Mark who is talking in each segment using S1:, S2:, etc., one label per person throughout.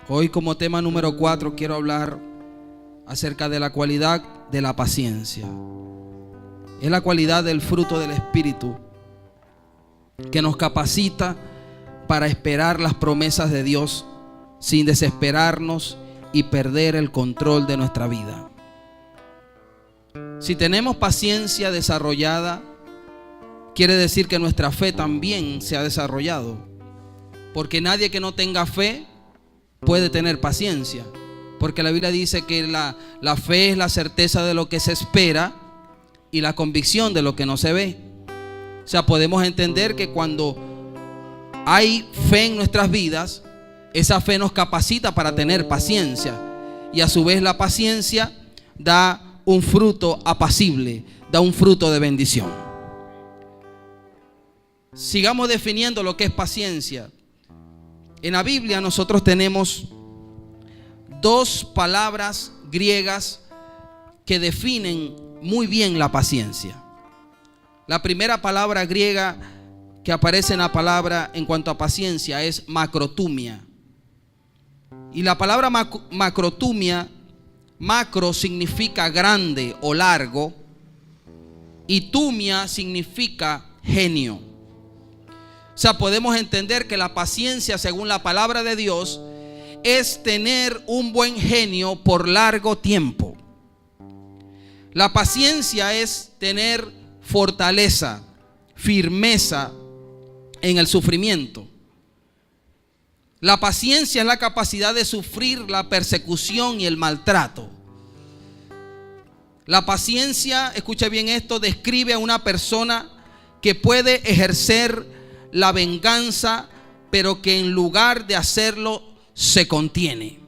S1: Hoy, como tema número 4, quiero hablar acerca de la cualidad de la paciencia. Es la cualidad del fruto del Espíritu que nos capacita para esperar las promesas de Dios sin desesperarnos y perder el control de nuestra vida. Si tenemos paciencia desarrollada, quiere decir que nuestra fe también se ha desarrollado, porque nadie que no tenga fe puede tener paciencia, porque la Biblia dice que la fe es la certeza de lo que se espera y la convicción de lo que no se ve. O sea, podemos entender que cuando hay fe en nuestras vidas, esa fe nos capacita para tener paciencia, y a su vez la paciencia da un fruto apacible, da un fruto de bendición. Sigamos definiendo lo que es paciencia. En la Biblia nosotros tenemos dos palabras griegas que definen muy bien la paciencia. La primera palabra griega que aparece en la palabra en cuanto a paciencia es macrotumia. Y la palabra macrotumia, macro significa grande o largo, y tumia significa genio. O sea, podemos entender que la paciencia, según la palabra de Dios, es tener un buen genio por largo tiempo. La paciencia es tener fortaleza, firmeza en el sufrimiento. La paciencia es la capacidad de sufrir la persecución y el maltrato. La paciencia, escucha bien esto, describe a una persona que puede ejercer la venganza, pero que en lugar de hacerlo se contiene.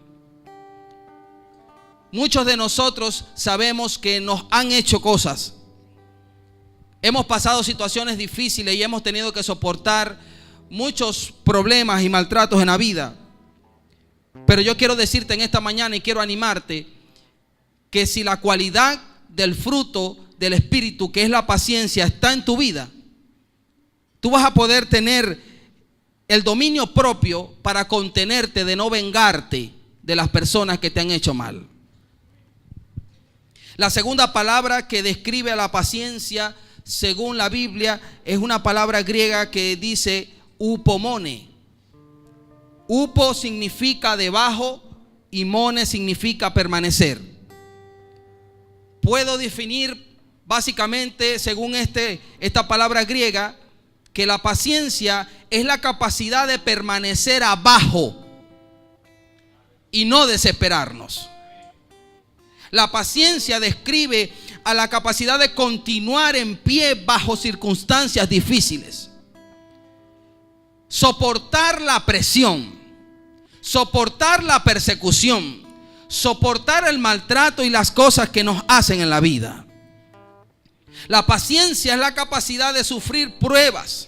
S1: Muchos de nosotros sabemos que nos han hecho cosas. Hemos pasado situaciones difíciles y hemos tenido que soportar muchos problemas y maltratos en la vida. Pero yo quiero decirte en esta mañana y quiero animarte que si la cualidad del fruto del Espíritu, que es la paciencia, está en tu vida, tú vas a poder tener el dominio propio para contenerte de no vengarte de las personas que te han hecho mal. La segunda palabra que describe a la paciencia, según la Biblia, es una palabra griega que dice upomone. Upo significa debajo y mone significa permanecer. Puedo definir básicamente, según esta palabra griega, que la paciencia es la capacidad de permanecer abajo y no desesperarnos. La paciencia describe a la capacidad de continuar en pie bajo circunstancias difíciles. Soportar la presión, soportar la persecución, soportar el maltrato y las cosas que nos hacen en la vida. La paciencia es la capacidad de sufrir pruebas,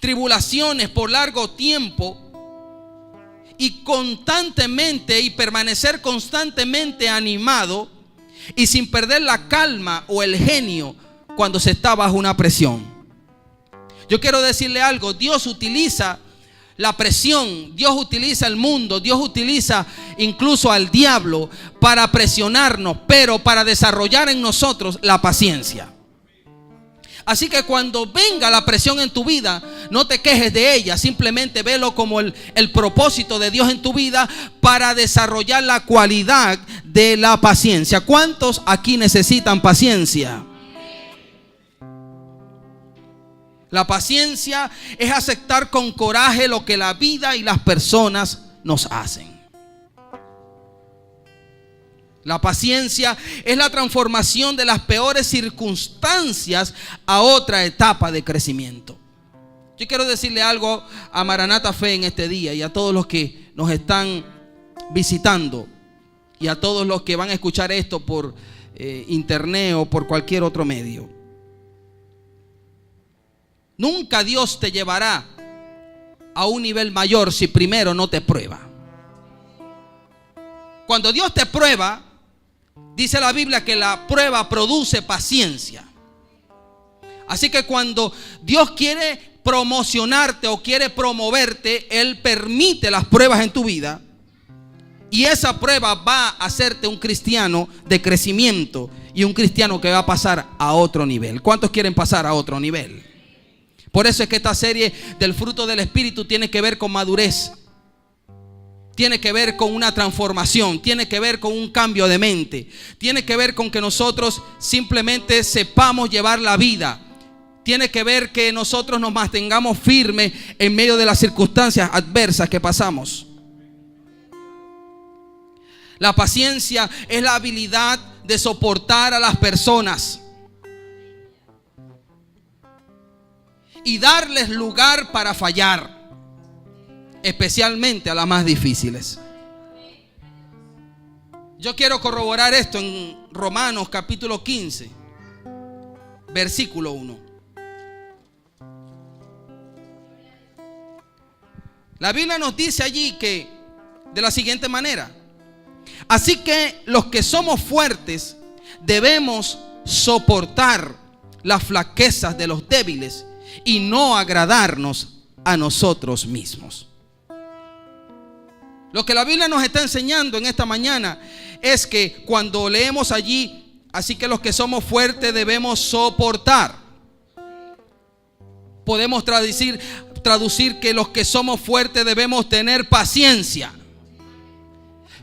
S1: tribulaciones por largo tiempo y constantemente y permanecer constantemente animado y sin perder la calma o el genio cuando se está bajo una presión. Yo quiero decirle algo, Dios utiliza la presión, Dios utiliza el mundo, Dios utiliza incluso al diablo para presionarnos, pero para desarrollar en nosotros la paciencia. Así que cuando venga la presión en tu vida, no te quejes de ella, simplemente velo como el propósito de Dios en tu vida para desarrollar la cualidad de la paciencia. ¿Cuántos aquí necesitan paciencia? La paciencia es aceptar con coraje lo que la vida y las personas nos hacen. La paciencia es la transformación de las peores circunstancias a otra etapa de crecimiento. Yo quiero decirle algo a Maranata Fe en este día y a todos los que nos están visitando y a todos los que van a escuchar esto por internet o por cualquier otro medio. Nunca Dios te llevará a un nivel mayor si primero no te prueba. Cuando Dios te prueba, dice la Biblia que la prueba produce paciencia. Así que cuando Dios quiere promocionarte o quiere promoverte, Él permite las pruebas en tu vida Y esa prueba va a hacerte un cristiano de crecimiento y un cristiano que va a pasar a otro nivel. ¿Cuántos quieren pasar a otro nivel? Por eso es que esta serie del fruto del Espíritu tiene que ver con madurez. Tiene que ver con una transformación, tiene que ver con un cambio de mente, tiene que ver con que nosotros simplemente sepamos llevar la vida. Tiene que ver que nosotros nos mantengamos firmes en medio de las circunstancias adversas que pasamos. La paciencia es la habilidad de soportar a las personas y darles lugar para fallar, especialmente a las más difíciles. Yo quiero corroborar esto en Romanos capítulo 15, versículo 1. La Biblia nos dice allí que de la siguiente manera: así que los que somos fuertes debemos soportar las flaquezas de los débiles y no agradarnos a nosotros mismos. Lo que la Biblia nos está enseñando en esta mañana es que cuando leemos allí, así que los que somos fuertes debemos soportar, podemos traducir que los que somos fuertes debemos tener paciencia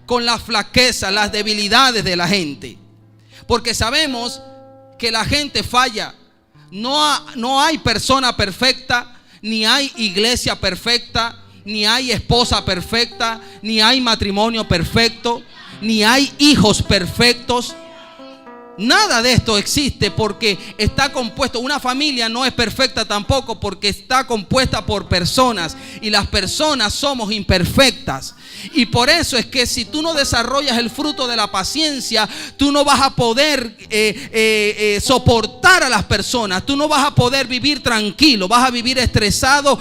S1: con las flaquezas, las debilidades de la gente, porque sabemos que la gente falla. No hay persona perfecta, ni hay iglesia perfecta, ni hay esposa perfecta, ni hay matrimonio perfecto, ni hay hijos perfectos. Nada de esto existe, porque está compuesto. Una familia no es perfecta tampoco, porque está compuesta por personas, y las personas somos imperfectas. Y por eso es que si tú no desarrollas el fruto de la paciencia, tú no vas a poder soportar a las personas. Tú no vas a poder vivir tranquilo, vas a vivir estresado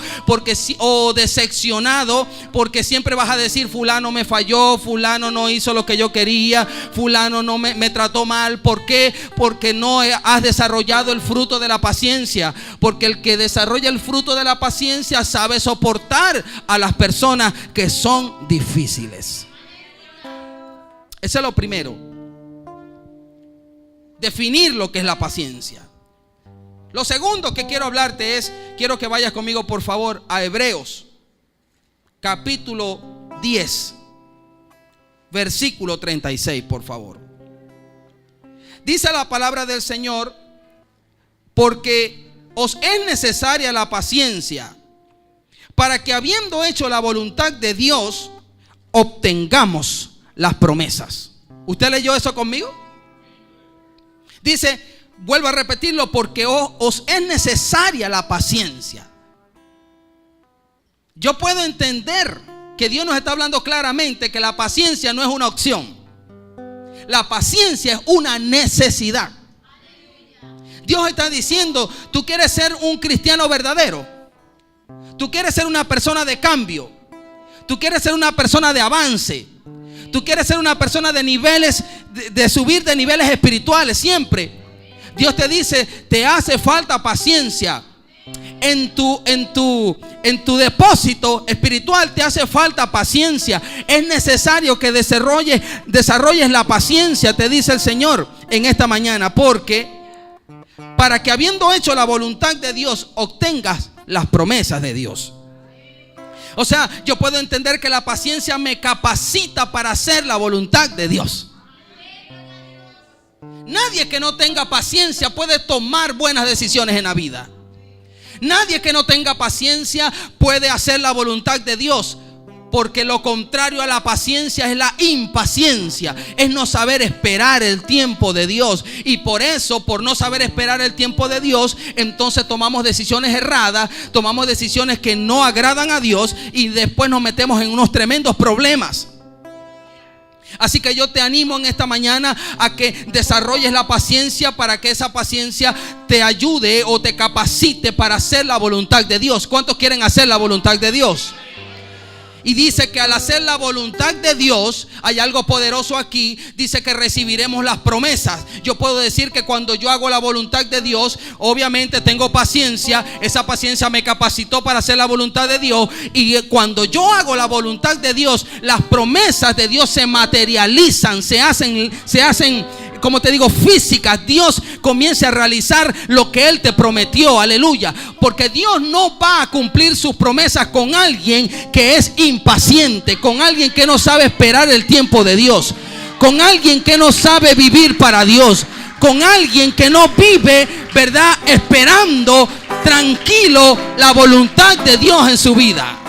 S1: o decepcionado, porque siempre vas a decir: fulano me falló, fulano no hizo lo que yo quería, fulano no me trató mal. ¿Por qué? Porque no has desarrollado el fruto de la paciencia. Porque el que desarrolla el fruto de la paciencia sabe soportar a las personas que son difíciles. Eso es lo primero. Definir lo que es la paciencia. Lo segundo que quiero hablarte es, quiero que vayas conmigo por favor a Hebreos capítulo 10, versículo 36, por favor. Dice la palabra del Señor: porque os es necesaria la paciencia, para que habiendo hecho la voluntad de Dios, obtengamos las promesas. ¿Usted leyó eso conmigo? Dice, vuelvo a repetirlo, porque os es necesaria la paciencia. Yo puedo entender que Dios nos está hablando claramente que la paciencia no es una opción. La paciencia es una necesidad. Dios está diciendo: tú quieres ser un cristiano verdadero, tú quieres ser una persona de cambio, tú quieres ser una persona de avance, tú quieres ser una persona de niveles, de subir de niveles espirituales siempre. Dios te dice: te hace falta paciencia. En tu depósito espiritual te hace falta paciencia. Es necesario que desarrolles la paciencia, te dice el Señor en esta mañana, porque para que habiendo hecho la voluntad de Dios, obtengas las promesas de Dios. O sea, yo puedo entender que la paciencia me capacita para hacer la voluntad de Dios. Nadie que no tenga paciencia puede tomar buenas decisiones en la vida. Nadie que no tenga paciencia puede hacer la voluntad de Dios, porque lo contrario a la paciencia es la impaciencia, es no saber esperar el tiempo de Dios. Y por eso, por no saber esperar el tiempo de Dios, entonces tomamos decisiones erradas, tomamos decisiones que no agradan a Dios, y después nos metemos en unos tremendos problemas. Así que yo te animo en esta mañana a que desarrolles la paciencia, para que esa paciencia te ayude o te capacite para hacer la voluntad de Dios. ¿Cuántos quieren hacer la voluntad de Dios? Y dice que al hacer la voluntad de Dios, hay algo poderoso aquí, dice que recibiremos las promesas. Yo puedo decir que cuando yo hago la voluntad de Dios, obviamente tengo paciencia, esa paciencia me capacitó para hacer la voluntad de Dios. Y cuando yo hago la voluntad de Dios, las promesas de Dios se materializan, se hacen, como te digo, físicas. Dios comienza a realizar lo que Él te prometió, aleluya. Porque Dios no va a cumplir sus promesas con alguien que es impaciente, con alguien que no sabe esperar el tiempo de Dios, con alguien que no sabe vivir para Dios, con alguien que no vive, ¿verdad?, esperando tranquilo la voluntad de Dios en su vida.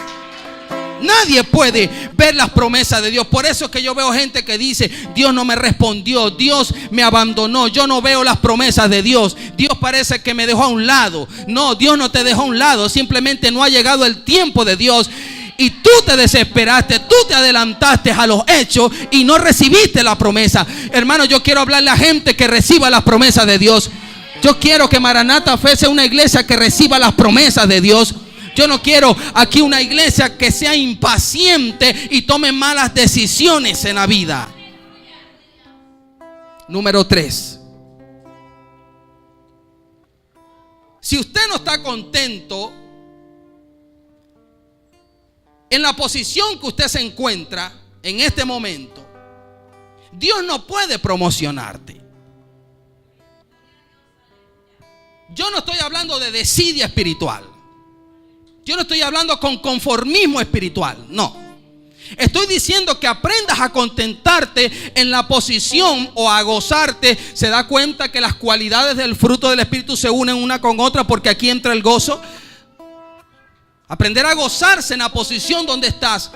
S1: Nadie puede ver las promesas de Dios. Por eso es que yo veo gente que dice: Dios no me respondió, Dios me abandonó, yo no veo las promesas de Dios, Dios parece que me dejó a un lado. No, Dios no te dejó a un lado, simplemente no ha llegado el tiempo de Dios. Y tú te desesperaste, tú te adelantaste a los hechos y no recibiste la promesa. Hermano, yo quiero hablarle a gente que reciba las promesas de Dios. Yo quiero que Maranata Fe sea una iglesia que reciba las promesas de Dios. Yo no quiero aquí una iglesia que sea impaciente y tome malas decisiones en la vida. Número 3. Si usted no está contento en la posición que usted se encuentra en este momento, Dios no puede promocionarte. Yo no estoy hablando de desidia espiritual. Yo no estoy hablando con conformismo espiritual, no. Estoy diciendo que aprendas a contentarte en la posición o a gozarte. Se da cuenta que las cualidades del fruto del Espíritu se unen una con otra, porque aquí entra el gozo. Aprender a gozarse en la posición donde estás.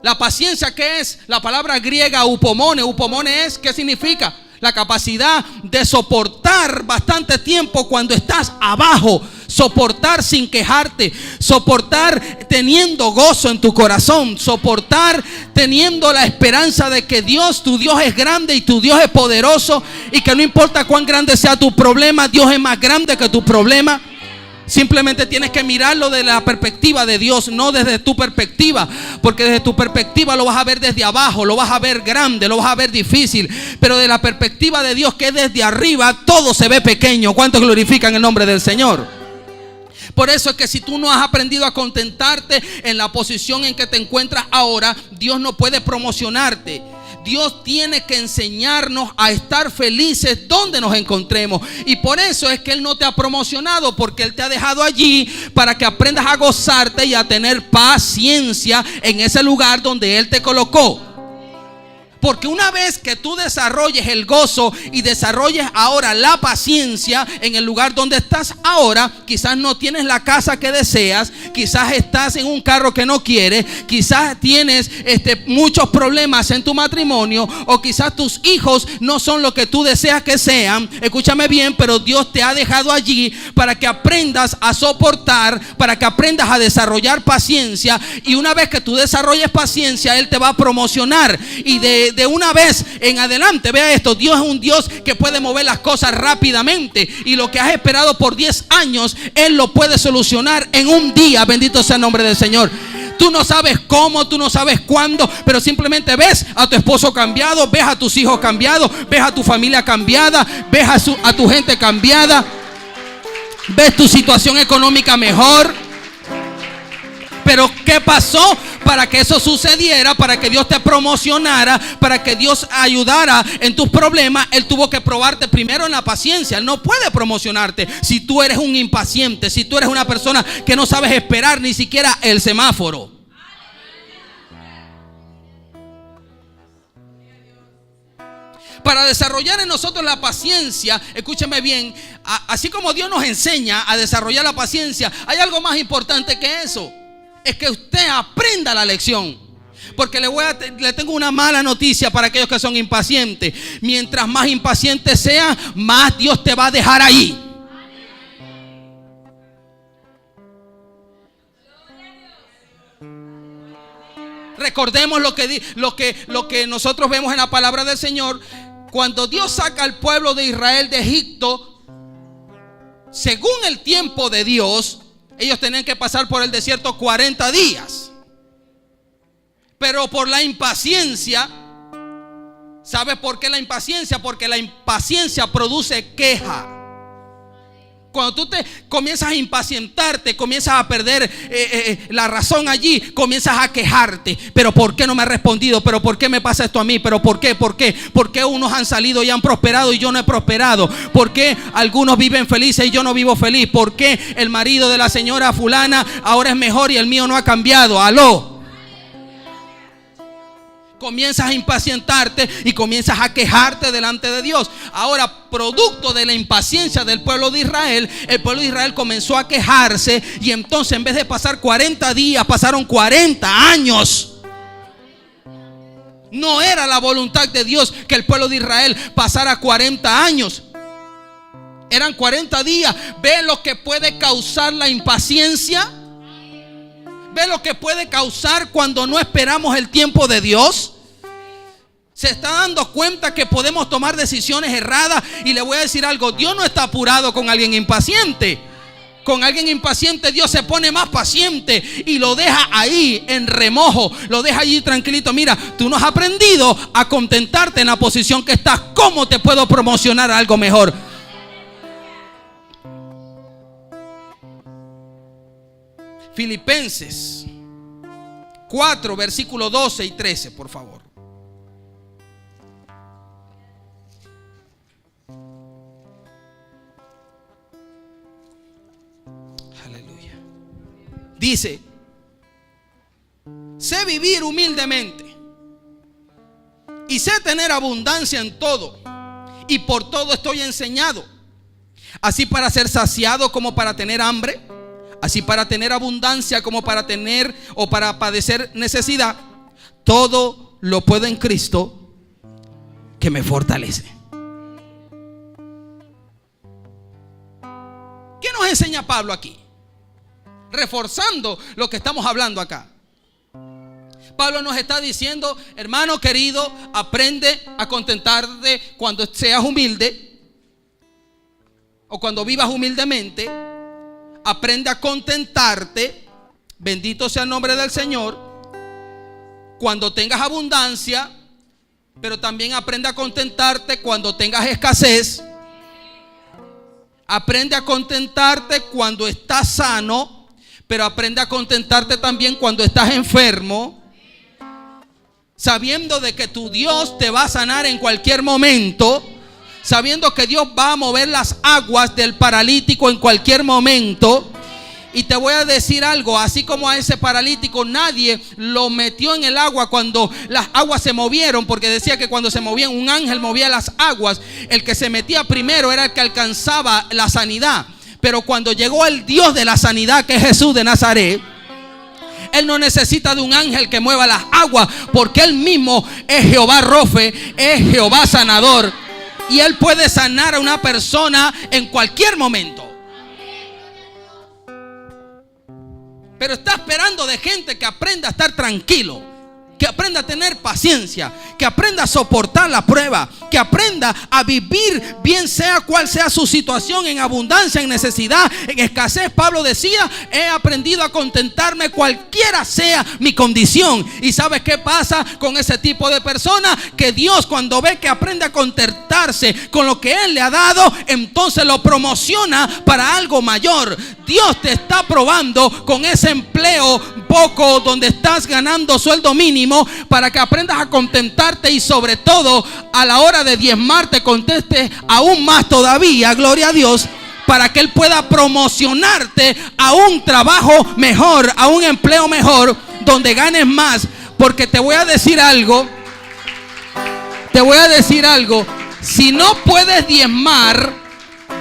S1: La paciencia, ¿qué es? La palabra griega upomone. Upomone es, ¿qué significa? La capacidad de soportar bastante tiempo cuando estás abajo. Soportar sin quejarte, soportar teniendo gozo en tu corazón, soportar teniendo la esperanza de que Dios, tu Dios es grande y tu Dios es poderoso, y que no importa cuán grande sea tu problema, Dios es más grande que tu problema. Simplemente tienes que mirarlo desde la perspectiva de Dios, no desde tu perspectiva, porque desde tu perspectiva lo vas a ver desde abajo, lo vas a ver grande, lo vas a ver difícil, pero de la perspectiva de Dios, que es desde arriba, todo se ve pequeño. ¿Cuántos glorifican el nombre del Señor? Por eso es que si tú no has aprendido a contentarte en la posición en que te encuentras ahora, Dios no puede promocionarte. Dios tiene que enseñarnos a estar felices donde nos encontremos. Y por eso es que Él no te ha promocionado, porque Él te ha dejado allí para que aprendas a gozarte y a tener paciencia en ese lugar donde Él te colocó. Porque una vez que tú desarrolles el gozo y desarrolles ahora la paciencia en el lugar donde estás ahora, quizás no tienes la casa que deseas, quizás estás en un carro que no quieres, quizás tienes muchos problemas en tu matrimonio, o quizás tus hijos no son lo que tú deseas que sean. Escúchame bien, pero Dios te ha dejado allí para que aprendas a soportar, para que aprendas a desarrollar paciencia, y una vez que tú desarrolles paciencia, Él te va a promocionar. Y de una vez en adelante, vea esto, Dios es un Dios que puede mover las cosas rápidamente, y lo que has esperado por 10 años Él lo puede solucionar en un día. Bendito sea el nombre del Señor. Tú no sabes cómo, tú no sabes cuándo, pero simplemente ves a tu esposo cambiado, ves a tus hijos cambiados, ves a tu familia cambiada, ves a tu gente cambiada, ves tu situación económica mejor. Pero ¿qué pasó para que eso sucediera? Para que Dios te promocionara, para que Dios ayudara en tus problemas, Él tuvo que probarte primero en la paciencia. Él no puede promocionarte si tú eres un impaciente, si tú eres una persona que no sabes esperar ni siquiera el semáforo. Para desarrollar en nosotros la paciencia, escúcheme bien, así como Dios nos enseña a desarrollar la paciencia, hay algo más importante que eso. Es que usted aprenda la lección. Porque le tengo una mala noticia para aquellos que son impacientes. Mientras más impaciente sea, más Dios te va a dejar ahí. Recordemos lo que nosotros vemos en la palabra del Señor. Cuando Dios saca al pueblo de Israel de Egipto, según el tiempo de Dios, ellos tenían que pasar por el desierto 40 días. Pero por la impaciencia, ¿sabes por qué la impaciencia? Porque la impaciencia produce queja. Cuando tú te comienzas a impacientarte, comienzas a perder la razón allí, comienzas a quejarte. Pero ¿por qué no me ha respondido? ¿Pero por qué me pasa esto a mí? ¿Pero por qué? ¿Por qué? ¿Por qué unos han salido y han prosperado y yo no he prosperado? ¿Por qué algunos viven felices y yo no vivo feliz? ¿Por qué el marido de la señora fulana ahora es mejor y el mío no ha cambiado? Aló. Comienzas a impacientarte y comienzas a quejarte delante de Dios. Ahora, producto de la impaciencia del pueblo de Israel, el pueblo de Israel comenzó a quejarse. Y entonces, en vez de pasar 40 días, pasaron 40 años. No era la voluntad de Dios que el pueblo de Israel pasara 40 años. Eran 40 días. ¿Ve lo que puede causar la impaciencia? ¿Ve lo que puede causar cuando no esperamos el tiempo de Dios? Se está dando cuenta que podemos tomar decisiones erradas. Y le voy a decir algo: Dios no está apurado con alguien impaciente. Con alguien impaciente Dios se pone más paciente y lo deja ahí en remojo, lo deja allí tranquilito. Mira, tú no has aprendido a contentarte en la posición que estás. ¿Cómo te puedo promocionar a algo mejor? Filipenses 4, versículos 12 y 13, por favor. Aleluya. Dice: sé vivir humildemente y sé tener abundancia en todo, y por todo estoy enseñado, así para ser saciado como para tener hambre, así para tener abundancia como para tener o para padecer necesidad. Todo lo puedo en Cristo que me fortalece. ¿Qué nos enseña Pablo aquí? Reforzando lo que estamos hablando acá. Pablo nos está diciendo: hermano querido, aprende a contentarte cuando seas humilde o cuando vivas humildemente. Aprende a contentarte, bendito sea el nombre del Señor, cuando tengas abundancia. Pero también aprende a contentarte cuando tengas escasez. Aprende a contentarte cuando estás sano, pero aprende a contentarte también cuando estás enfermo, sabiendo de que tu Dios te va a sanar en cualquier momento, sabiendo que Dios va a mover las aguas del paralítico en cualquier momento. Y te voy a decir algo: así como a ese paralítico nadie lo metió en el agua cuando las aguas se movieron, porque decía que cuando se movían, un ángel movía las aguas. El que se metía primero era el que alcanzaba la sanidad. Pero cuando llegó el Dios de la sanidad, que es Jesús de Nazaret, Él no necesita de un ángel que mueva las aguas, porque Él mismo es Jehová Rofe, es Jehová sanador. Y Él puede sanar a una persona en cualquier momento. Pero está esperando de gente que aprenda a estar tranquilo, que aprenda a tener paciencia, que aprenda a soportar la prueba, que aprenda a vivir bien sea cual sea su situación, en abundancia, en necesidad, en escasez. Pablo decía: he aprendido a contentarme cualquiera sea mi condición. ¿Y sabes qué pasa con ese tipo de personas? Que Dios, cuando ve que aprende a contentarse con lo que Él le ha dado, entonces lo promociona para algo mayor. Dios te está probando con ese empleo poco donde estás ganando sueldo mínimo, para que aprendas a contentarte y sobre todo a la hora de diezmar te contestes aún más todavía, gloria a Dios, para que Él pueda promocionarte a un trabajo mejor, a un empleo mejor, donde ganes más. Porque te voy a decir algo, si no puedes diezmar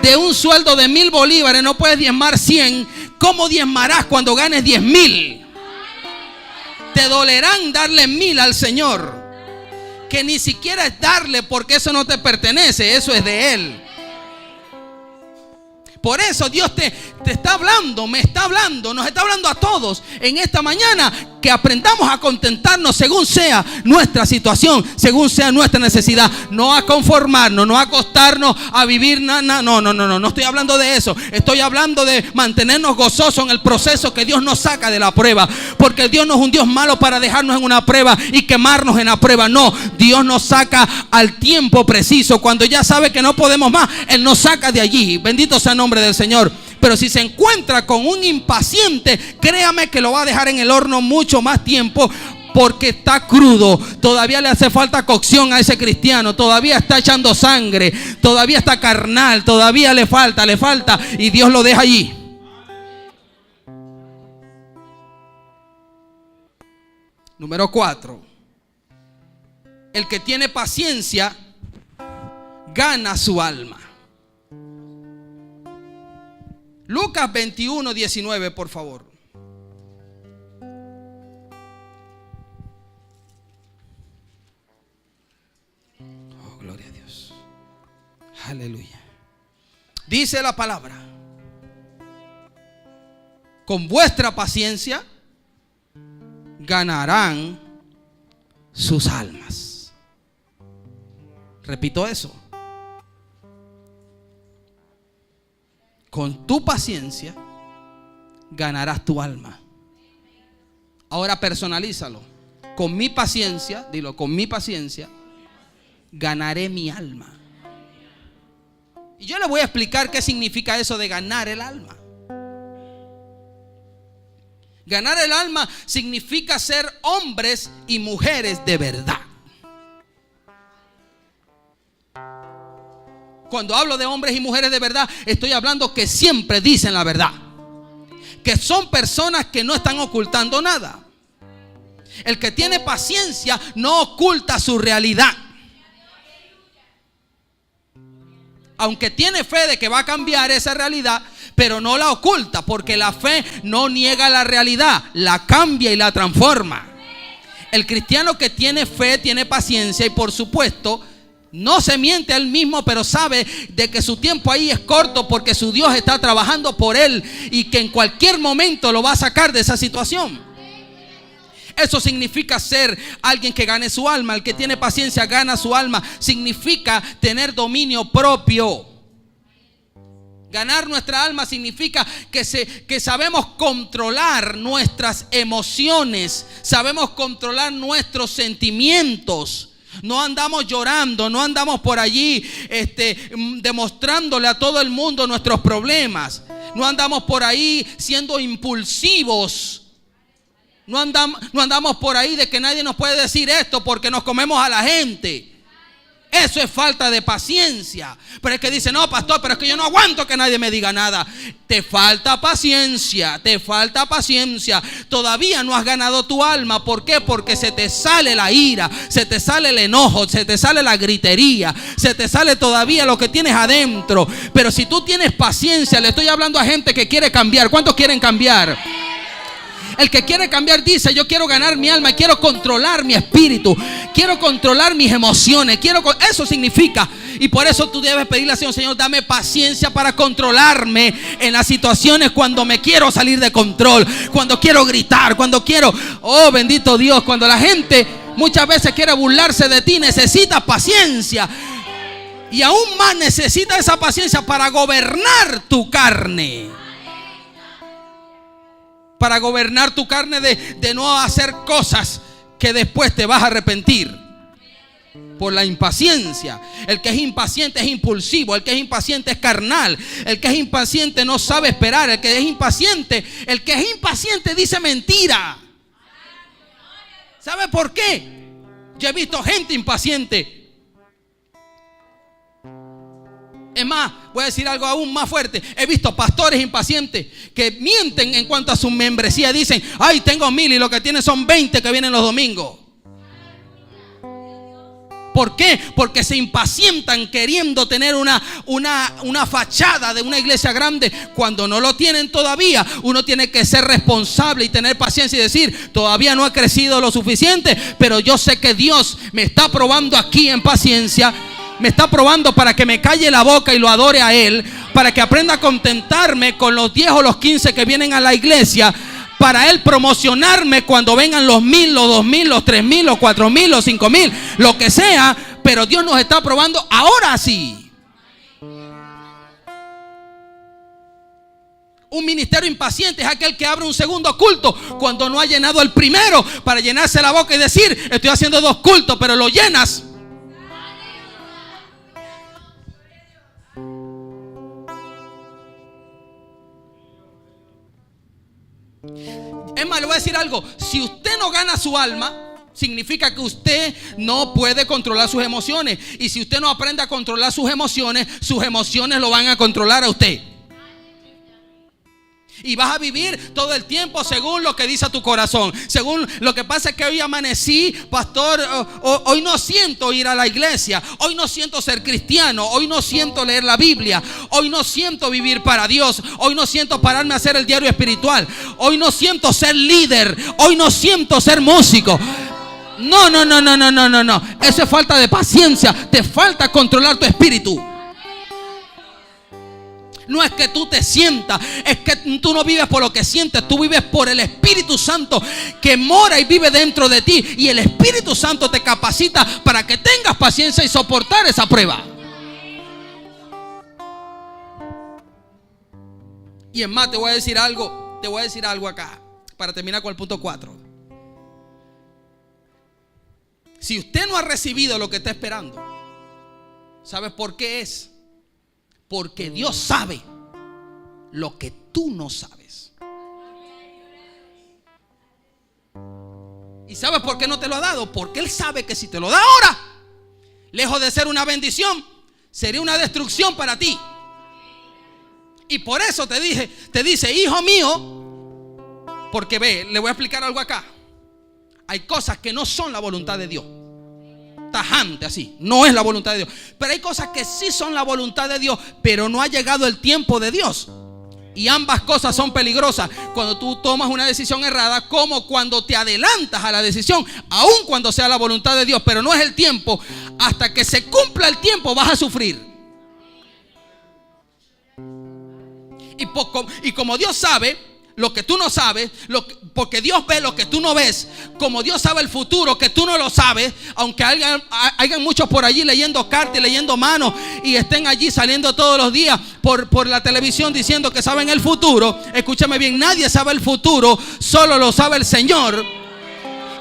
S1: de un sueldo de 1,000 bolívares, no puedes diezmar 100, ¿cómo diezmarás cuando ganes 10,000? Te dolerán darle 1,000 al Señor, que ni siquiera es darle, porque eso no te pertenece, eso es de Él. Por eso Dios te te está hablando, me está hablando, nos está hablando a todos en esta mañana, que aprendamos a contentarnos según sea nuestra situación, según sea nuestra necesidad, no a conformarnos, no a acostarnos a vivir, no estoy hablando de eso. Estoy hablando de mantenernos gozosos en el proceso que Dios nos saca de la prueba, porque Dios no es un Dios malo para dejarnos en una prueba y quemarnos en la prueba. No, Dios nos saca al tiempo preciso. Cuando ya sabe que no podemos más, Él nos saca de allí. Bendito sea el nombre del Señor. Pero si se encuentra con un impaciente, créame que lo va a dejar en el horno mucho más tiempo, porque está crudo. Todavía le hace falta cocción a ese cristiano. Todavía está echando sangre. Todavía está carnal. Todavía le falta. Y Dios lo deja allí. Número 4. El que tiene paciencia gana su alma. Lucas 21:19, por favor. Oh, gloria a Dios. Aleluya. Dice la palabra: con vuestra paciencia ganarán sus almas. Repito eso. Con tu paciencia ganarás tu alma. Ahora personalízalo. Con mi paciencia, dilo, con mi paciencia ganaré mi alma. Y yo le voy a explicar qué significa eso de ganar el alma. Ganar el alma significa ser hombres y mujeres de verdad. Cuando hablo de hombres y mujeres de verdad, estoy hablando que siempre dicen la verdad, que son personas que no están ocultando nada. El que tiene paciencia no oculta su realidad, aunque tiene fe de que va a cambiar esa realidad, pero no la oculta, porque la fe no niega la realidad, la cambia y la transforma. El cristiano que tiene fe tiene paciencia y, por supuesto, no se miente a él mismo, pero sabe de que su tiempo ahí es corto, porque su Dios está trabajando por él y que en cualquier momento lo va a sacar de esa situación. Eso significa ser alguien que gane su alma. El que tiene paciencia gana su alma. Significa tener dominio propio. Ganar nuestra alma significa que sabemos controlar nuestras emociones, sabemos controlar nuestros sentimientos. No andamos llorando, no andamos por allí demostrándole a todo el mundo nuestros problemas. No andamos por ahí siendo impulsivos. No andamos por ahí de que nadie nos puede decir esto porque nos comemos a la gente. Eso es falta de paciencia. Pero es que dice: no, pastor, pero es que yo no aguanto que nadie me diga nada. Te falta paciencia, te falta paciencia. Todavía no has ganado tu alma. ¿Por qué? Porque se te sale la ira, se te sale el enojo, se te sale la gritería, se te sale todavía lo que tienes adentro. Pero si tú tienes paciencia, le estoy hablando a gente que quiere cambiar. ¿Cuántos quieren cambiar? El que quiere cambiar dice: yo quiero ganar mi alma, quiero controlar mi espíritu, quiero controlar mis emociones, eso significa. Y por eso tú debes pedirle al Señor: Señor, dame paciencia para controlarme en las situaciones cuando me quiero salir de control, cuando quiero gritar, cuando quiero, oh bendito Dios, cuando la gente muchas veces quiere burlarse de ti. Necesitas paciencia. Y aún más necesitas esa paciencia para gobernar tu carne. Para gobernar tu carne de no hacer cosas que después te vas a arrepentir por la impaciencia. El que es impaciente es impulsivo. El que es impaciente es carnal. El que es impaciente no sabe esperar. El que es impaciente dice mentira. ¿Sabe por qué? Yo he visto gente impaciente. Es más, voy a decir algo aún más fuerte. He visto pastores impacientes que mienten en cuanto a su membresía. Dicen: ay, tengo 1000 y lo que tienen son 20 que vienen los domingos. ¿Por qué? Porque se impacientan queriendo tener una fachada de una iglesia grande cuando no lo tienen todavía. Uno tiene que ser responsable y tener paciencia y decir: todavía no he crecido lo suficiente, pero yo sé que Dios me está probando aquí en paciencia. Me está probando para que me calle la boca y lo adore a Él. para que aprenda a contentarme con los 10 o los 15 que vienen a la iglesia, para Él promocionarme cuando vengan los 1000, los 2000, los 3000, los 4000, los 5000, lo que sea. Pero Dios nos está probando ahora sí. Un ministerio impaciente es aquel que abre un segundo culto cuando no ha llenado el primero, para llenarse la boca y decir: estoy haciendo 2 cultos, pero lo llenas. Es más, le voy a decir algo: si usted no gana su alma, significa que usted no puede controlar sus emociones. Y si usted no aprende a controlar sus emociones lo van a controlar a usted. Y vas a vivir todo el tiempo según lo que dice tu corazón. Según lo que pasa es que hoy amanecí, pastor, hoy no siento ir a la iglesia. Hoy no siento ser cristiano. Hoy no siento leer la Biblia. Hoy no siento vivir para Dios. Hoy no siento pararme a hacer el diario espiritual. Hoy no siento ser líder. Hoy no siento ser músico. No. Eso es falta de paciencia. Te falta controlar tu espíritu. No es que tú te sientas, es que tú no vives por lo que sientes, tú vives por el Espíritu Santo que mora y vive dentro de ti. Y el Espíritu Santo te capacita para que tengas paciencia y soportar esa prueba. Y es más, te voy a decir algo acá, para terminar con el punto 4. Si usted no ha recibido lo que está esperando, ¿sabes por qué es? Porque Dios sabe lo que tú no sabes. ¿Y sabes por qué no te lo ha dado? Porque Él sabe que si te lo da ahora, lejos de ser una bendición, sería una destrucción para ti. Y por eso te dice: hijo mío, porque ve, le voy a explicar algo acá. Hay cosas que no son la voluntad de Dios. Tajante así, no es la voluntad de Dios. Pero hay cosas que sí son la voluntad de Dios, pero no ha llegado el tiempo de Dios. Y ambas cosas son peligrosas. Cuando tú tomas una decisión errada, como cuando te adelantas a la decisión, aun cuando sea la voluntad de Dios, pero no es el tiempo. Hasta que se cumpla el tiempo vas a sufrir. Y como Dios sabe lo que tú no sabes, porque Dios ve lo que tú no ves, como Dios sabe el futuro que tú no lo sabes, aunque hayan muchos por allí leyendo cartas y leyendo manos y estén allí saliendo todos los días por la televisión diciendo que saben el futuro. Escúchame bien, nadie sabe el futuro, solo lo sabe el Señor.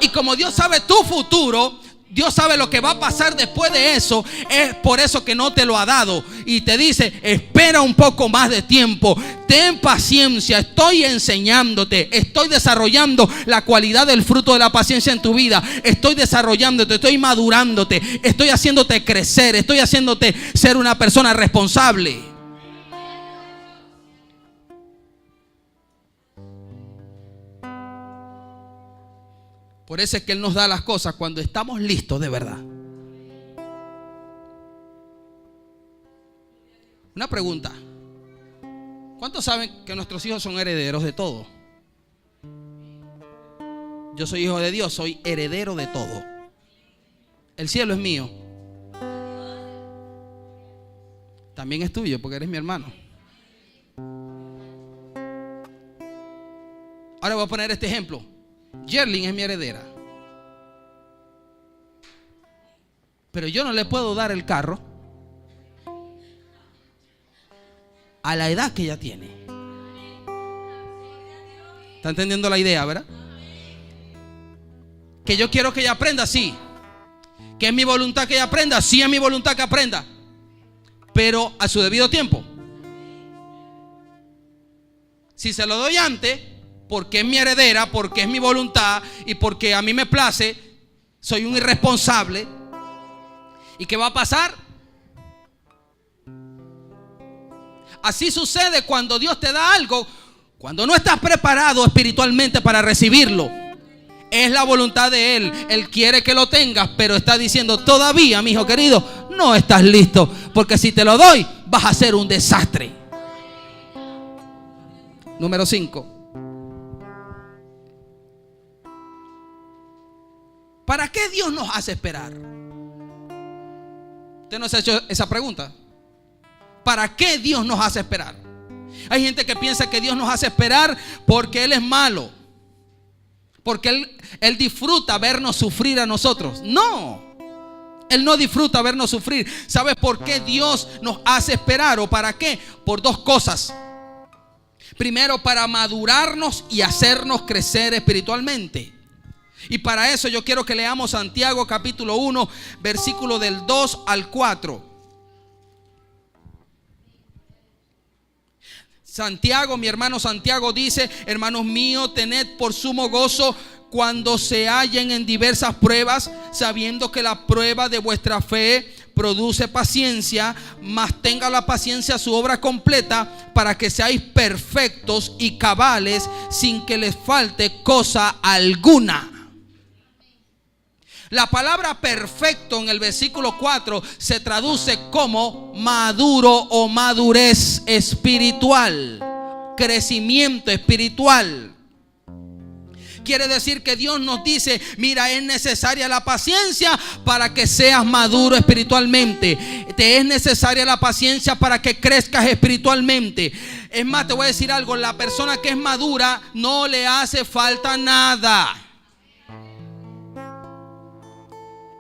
S1: Y como Dios sabe tu futuro, Dios sabe lo que va a pasar después de eso. Es por eso que no te lo ha dado. Y te dice: espera un poco más de tiempo. Ten paciencia. Estoy enseñándote. Estoy desarrollando la cualidad del fruto de la paciencia en tu vida. Estoy desarrollándote. Estoy madurándote. Estoy haciéndote crecer. Estoy haciéndote ser una persona responsable. Por eso es que Él nos da las cosas cuando estamos listos de verdad. Una pregunta: ¿cuántos saben que nuestros hijos son herederos de todo? Yo soy hijo de Dios, soy heredero de todo. El cielo es mío. También es tuyo porque eres mi hermano. Ahora voy a poner este ejemplo. Yerlin es mi heredera, pero yo no le puedo dar el carro a la edad que ella tiene. ¿Está entendiendo la idea, verdad? Que yo quiero que ella aprenda, sí. Que es mi voluntad que ella aprenda, sí, es mi voluntad que aprenda, pero a su debido tiempo. Si se lo doy antes, porque es mi heredera, porque es mi voluntad y porque a mí me place, soy un irresponsable. ¿Y qué va a pasar? Así sucede cuando Dios te da algo, cuando no estás preparado espiritualmente para recibirlo. Es la voluntad de Él. Él quiere que lo tengas, pero está diciendo: todavía, mi hijo querido, no estás listo, porque si te lo doy vas a ser un desastre. Número 5. ¿Para qué Dios nos hace esperar? ¿Usted no se ha hecho esa pregunta? ¿Para qué Dios nos hace esperar? Hay gente que piensa que Dios nos hace esperar porque Él es malo, porque Él disfruta vernos sufrir a nosotros. No, Él no disfruta vernos sufrir. ¿Sabes por qué Dios nos hace esperar o para qué? Por dos cosas. Primero, para madurarnos y hacernos crecer espiritualmente. Y para eso yo quiero que leamos Santiago capítulo 1, versículo del 2 al 4. Santiago, mi hermano Santiago dice: hermanos míos, tened por sumo gozo cuando se hallen en diversas pruebas, sabiendo que la prueba de vuestra fe produce paciencia, mas tenga la paciencia su obra completa, para que seáis perfectos y cabales, sin que les falte cosa alguna. La palabra perfecto en el versículo 4 se traduce como maduro o madurez espiritual, crecimiento espiritual. Quiere decir que Dios nos dice: mira, es necesaria la paciencia para que seas maduro espiritualmente. Te es necesaria la paciencia para que crezcas espiritualmente. Es más, te voy a decir algo: la persona que es madura no le hace falta nada.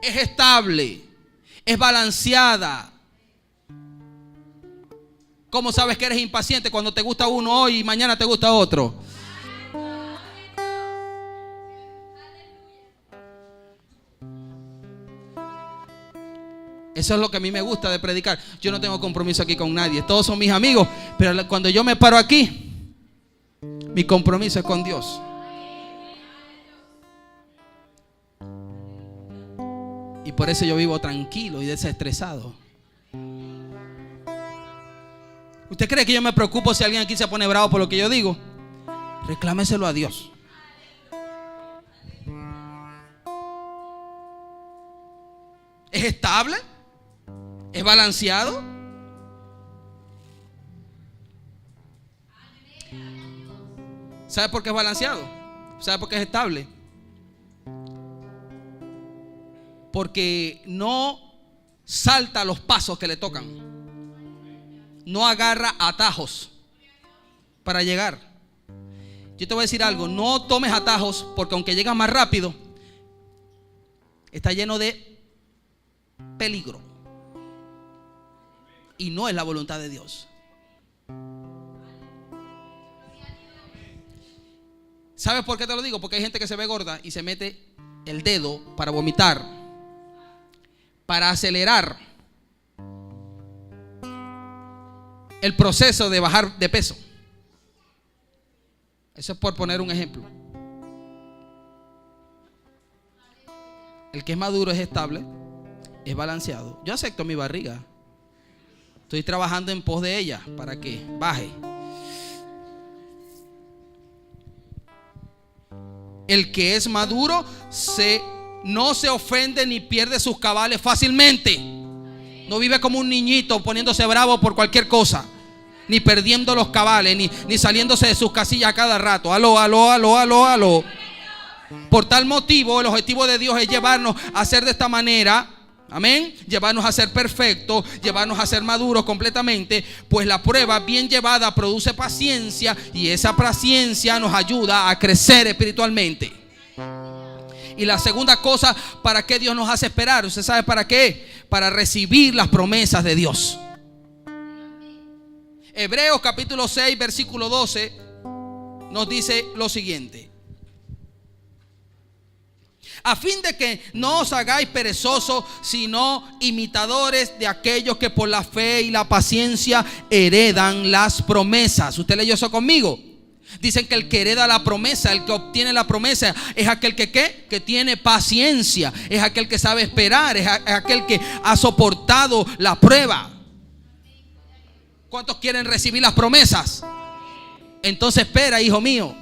S1: Es estable, es balanceada. ¿Cómo sabes que eres impaciente? Cuando te gusta uno hoy y mañana te gusta otro. Eso es lo que a mí me gusta de predicar. Yo no tengo compromiso aquí con nadie, todos son mis amigos, pero cuando yo me paro aquí, mi compromiso es con Dios. Y por eso yo vivo tranquilo y desestresado. ¿Usted cree que yo me preocupo si alguien aquí se pone bravo por lo que yo digo? Reclámeselo a Dios. ¿Es estable? ¿Es balanceado? ¿Sabe por qué es balanceado? ¿Sabe por qué es estable? Porque no salta los pasos que le tocan. No agarra atajos para llegar. Yo te voy a decir algo: no tomes atajos, porque aunque llegas más rápido, está lleno de peligro. Y no es la voluntad de Dios. ¿Sabes por qué te lo digo? Porque hay gente que se ve gorda y se mete el dedo para vomitar, para acelerar el proceso de bajar de peso. Eso es por poner un ejemplo. El que es maduro es estable, es balanceado. Yo acepto mi barriga. Estoy trabajando en pos de ella para que baje. El que es maduro no se ofende ni pierde sus cabales fácilmente. No vive como un niñito poniéndose bravo por cualquier cosa, ni perdiendo los cabales, ni saliéndose de sus casillas a cada rato. Aló. Por tal motivo, el objetivo de Dios es llevarnos a ser de esta manera. Amén. Llevarnos a ser perfectos, llevarnos a ser maduros completamente. Pues la prueba bien llevada produce paciencia, y esa paciencia nos ayuda a crecer espiritualmente. Y la segunda cosa, ¿para qué Dios nos hace esperar? ¿Usted sabe para qué? Para recibir las promesas de Dios. Hebreos capítulo 6 versículo 12 nos dice lo siguiente: a fin de que no os hagáis perezosos, sino imitadores de aquellos que por la fe y la paciencia heredan las promesas. ¿Usted leyó eso conmigo? Dicen que el que hereda la promesa, el que obtiene la promesa, es aquel que tiene paciencia, es aquel que sabe esperar, es aquel que ha soportado la prueba. ¿Cuántos quieren recibir las promesas? Entonces espera, hijo mío.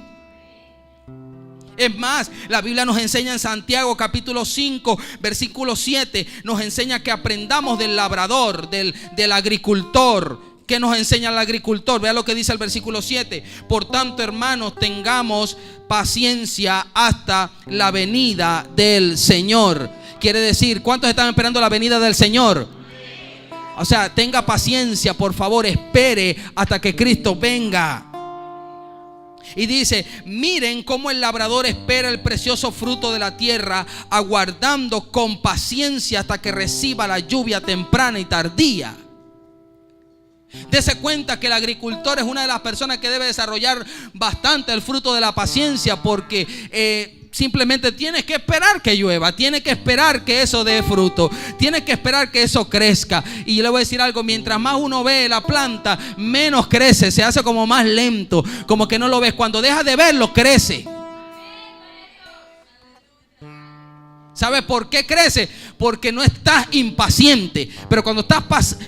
S1: Es más, la Biblia nos enseña en Santiago capítulo 5 versículo 7, nos enseña que aprendamos del labrador, del agricultor. ¿Qué nos enseña el agricultor? Vea lo que dice el versículo 7: por tanto, hermanos, tengamos paciencia hasta la venida del Señor. Quiere decir, ¿cuántos están esperando la venida del Señor? O sea, tenga paciencia, por favor, espere hasta que Cristo venga. Y dice, miren cómo el labrador espera el precioso fruto de la tierra, aguardando con paciencia hasta que reciba la lluvia temprana y tardía. Dese cuenta que el agricultor es una de las personas que debe desarrollar bastante el fruto de la paciencia, porque simplemente tienes que esperar que llueva, tienes que esperar que eso dé fruto, tienes que esperar que eso crezca. Y yo le voy a decir algo, mientras más uno ve la planta, menos crece, se hace como más lento, como que no lo ves. Cuando dejas de verlo, crece. ¿Sabes por qué crece? Porque no estás impaciente. Pero cuando estás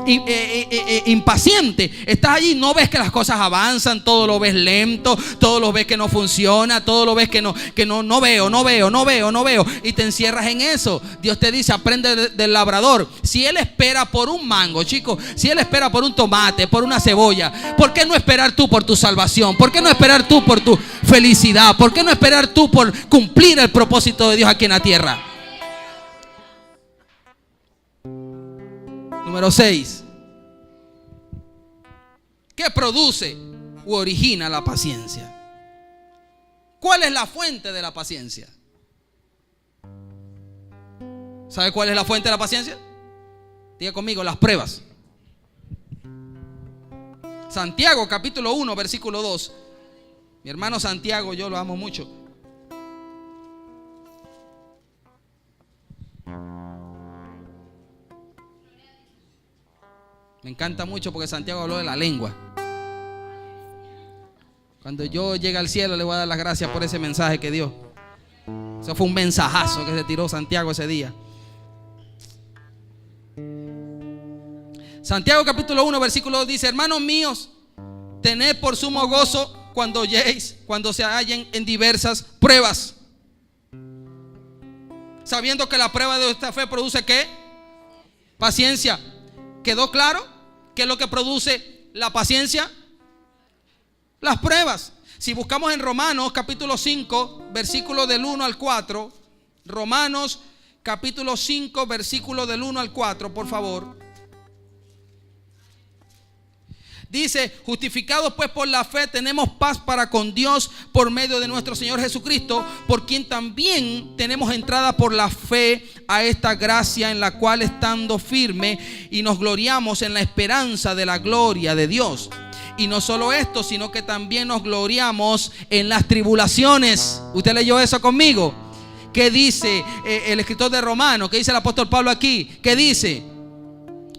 S1: impaciente, estás allí, no ves que las cosas avanzan, todo lo ves lento, todo lo ves que no funciona, todo lo ves que no veo. Y te encierras en eso. Dios te dice, aprende del labrador. Si él espera por un mango, chicos, si él espera por un tomate, por una cebolla, ¿por qué no esperar tú por tu salvación? ¿Por qué no esperar tú por tu felicidad? ¿Por qué no esperar tú por cumplir el propósito de Dios aquí en la tierra? Número 6. ¿Qué produce u origina la paciencia? ¿Cuál es la fuente de la paciencia? ¿Sabe cuál es la fuente de la paciencia? Diga conmigo, las pruebas. Santiago capítulo 1 versículo 2. Mi hermano Santiago, yo lo amo mucho. Me encanta mucho porque Santiago habló de la lengua. Cuando yo llegue al cielo le voy a dar las gracias por ese mensaje que dio. Eso fue un mensajazo que se tiró Santiago ese día. Santiago capítulo 1 versículo 2 dice: hermanos míos, tened por sumo gozo cuando se hallen en diversas pruebas, sabiendo que la prueba de esta fe produce ¿qué? Paciencia. ¿Quedó claro? ¿Qué es lo que produce la paciencia? Las pruebas. Si buscamos en Romanos capítulo 5 versículo del 1 al 4, Romanos capítulo 5 versículo del 1 al 4, por favor. Dice: justificados pues por la fe tenemos paz para con Dios por medio de nuestro Señor Jesucristo, por quien también tenemos entrada por la fe a esta gracia, en la cual estando firme y nos gloriamos en la esperanza de la gloria de Dios. Y no solo esto, sino que también nos gloriamos en las tribulaciones. ¿Usted leyó eso conmigo? ¿Qué dice el escritor de Romanos? ¿Qué dice el apóstol Pablo aquí? ¿Qué dice?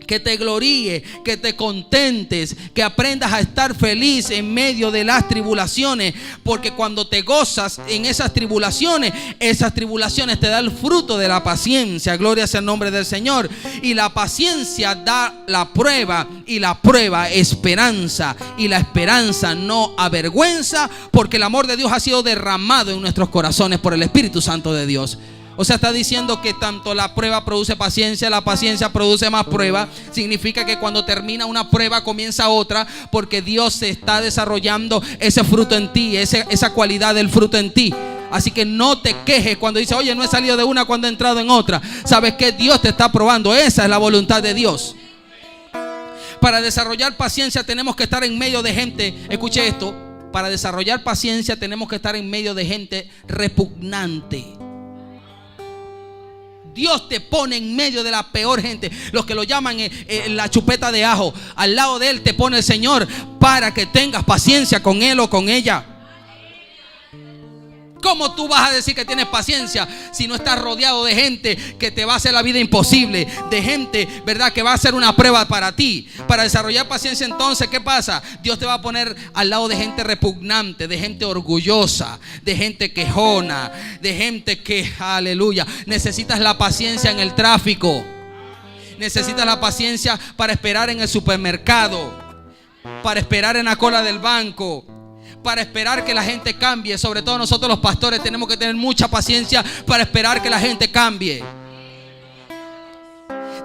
S1: Que te gloríe, que te contentes, que aprendas a estar feliz en medio de las tribulaciones, porque cuando te gozas en esas tribulaciones te dan el fruto de la paciencia. Gloria sea el nombre del Señor. Y la paciencia da la prueba, y la prueba esperanza, y la esperanza no avergüenza, porque el amor de Dios ha sido derramado en nuestros corazones por el Espíritu Santo de Dios. O sea, está diciendo que tanto la prueba produce paciencia, la paciencia produce más prueba. Significa que cuando termina una prueba comienza otra, porque Dios se está desarrollando ese fruto en ti, esa cualidad del fruto en ti. Así que no te quejes cuando dices: oye, no he salido de una cuando he entrado en otra. Sabes que Dios te está probando. Esa es la voluntad de Dios. Para desarrollar paciencia tenemos que estar en medio de gente. Escuche esto: para desarrollar paciencia tenemos que estar en medio de gente repugnante. Dios te pone en medio de la peor gente, los que lo llaman la chupeta de ajo. Al lado de él te pone el Señor para que tengas paciencia con él o con ella. ¿Cómo tú vas a decir que tienes paciencia si no estás rodeado de gente que te va a hacer la vida imposible? De gente, ¿verdad?, que va a ser una prueba para ti. Para desarrollar paciencia, entonces, ¿qué pasa? Dios te va a poner al lado de gente repugnante, de gente orgullosa, de gente quejona, de gente que, aleluya, necesitas la paciencia en el tráfico. Necesitas la paciencia para esperar en el supermercado, para esperar en la cola del banco, para esperar que la gente cambie. Sobre todo nosotros los pastores tenemos que tener mucha paciencia para esperar que la gente cambie.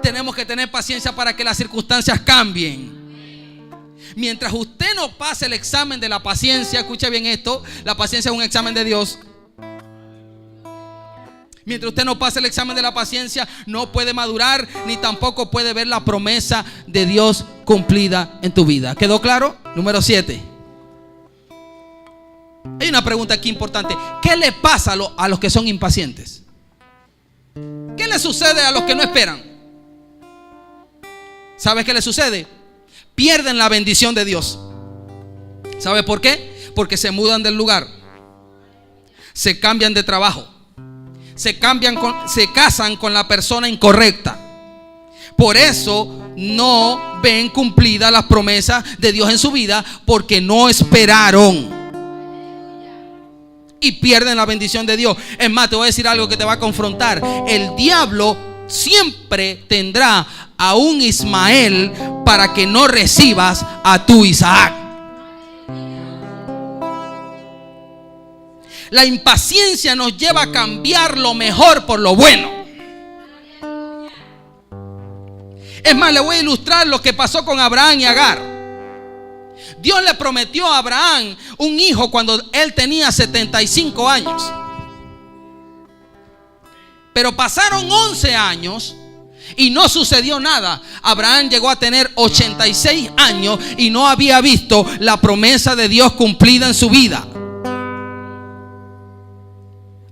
S1: Tenemos que tener paciencia para que las circunstancias cambien. Mientras usted no pase el examen de la paciencia, escuche bien esto, la paciencia es un examen de Dios. Mientras usted no pase el examen de la paciencia, no puede madurar ni tampoco puede ver la promesa de Dios cumplida en tu vida. ¿Quedó claro? Número 7. Hay una pregunta aquí importante. ¿Qué le pasa a los que son impacientes? ¿Qué le sucede a los que no esperan? ¿Sabes qué le sucede? Pierden la bendición de Dios. ¿Sabe por qué? Porque se mudan del lugar, se cambian de trabajo, se casan con la persona incorrecta. Por eso no ven cumplidas las promesas de Dios en su vida, porque no esperaron y pierden la bendición de Dios. Es más, te voy a decir algo que te va a confrontar. El diablo siempre tendrá a un Ismael para que no recibas a tu Isaac. La impaciencia nos lleva a cambiar lo mejor por lo bueno. Es más, le voy a ilustrar lo que pasó con Abraham y Agar. Dios le prometió a Abraham un hijo cuando él tenía 75 años. Pero pasaron 11 años y no sucedió nada. Abraham llegó a tener 86 años y no había visto la promesa de Dios cumplida en su vida.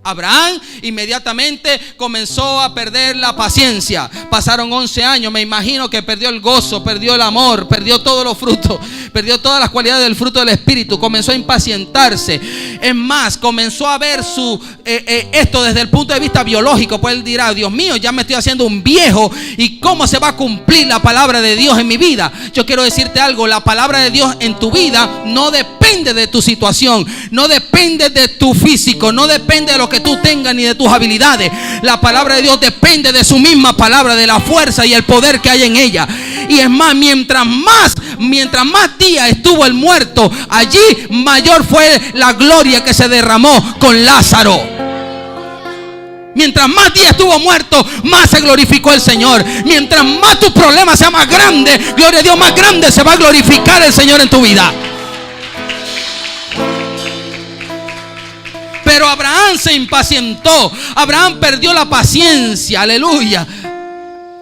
S1: Abraham inmediatamente comenzó a perder la paciencia. Pasaron 11 años, me imagino que perdió el gozo, perdió el amor, perdió todos los frutos, perdió todas las cualidades del fruto del Espíritu. Comenzó a impacientarse. Es más, comenzó a ver esto desde el punto de vista biológico. Pues él dirá: Dios mío, ya me estoy haciendo un viejo, ¿y cómo se va a cumplir la palabra de Dios en mi vida? Yo quiero decirte algo: la palabra de Dios en tu vida no depende de tu situación, no depende de tu físico, no depende de lo que tú tengas ni de tus habilidades. La palabra de Dios depende de su misma palabra, de la fuerza y el poder que hay en ella. Y es más, mientras más días estuvo el muerto, allí mayor fue la gloria que se derramó con Lázaro. Mientras más días estuvo muerto, más se glorificó el Señor. Mientras más tu problema sea más grande, gloria a Dios, más grande se va a glorificar el Señor en tu vida. Pero Abraham se impacientó. Abraham perdió la paciencia. Aleluya.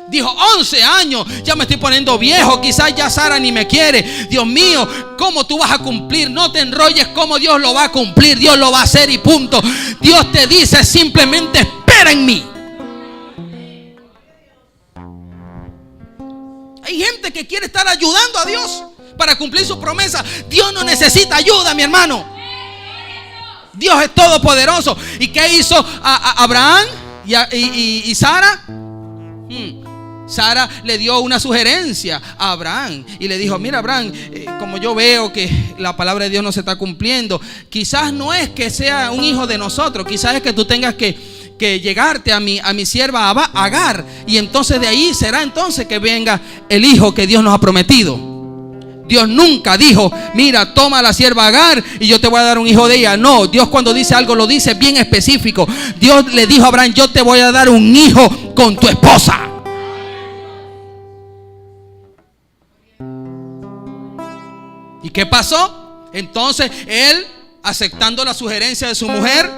S1: Dijo: 11 años, ya me estoy poniendo viejo, quizás ya Sara ni me quiere. Dios mío, ¿cómo tú vas a cumplir? No te enrolles, ¿cómo Dios lo va a cumplir? Dios lo va a hacer y punto. Dios te dice simplemente: espera en mí. Hay gente que quiere estar ayudando a Dios para cumplir su promesa. Dios no necesita ayuda, mi hermano. Dios es todopoderoso. ¿Y qué hizo Abraham y Sara? Sara le dio una sugerencia a Abraham y le dijo: mira, Abraham, como yo veo que la palabra de Dios no se está cumpliendo, quizás no es que sea un hijo de nosotros, quizás es que tú tengas que llegarte a mi sierva Agar, y entonces de ahí será entonces que venga el hijo que Dios nos ha prometido. Dios nunca dijo: mira, toma a la sierva Agar y yo te voy a dar un hijo de ella. No, Dios cuando dice algo lo dice bien específico. Dios le dijo a Abraham: yo te voy a dar un hijo con tu esposa. ¿Y qué pasó? Entonces él, aceptando la sugerencia de su mujer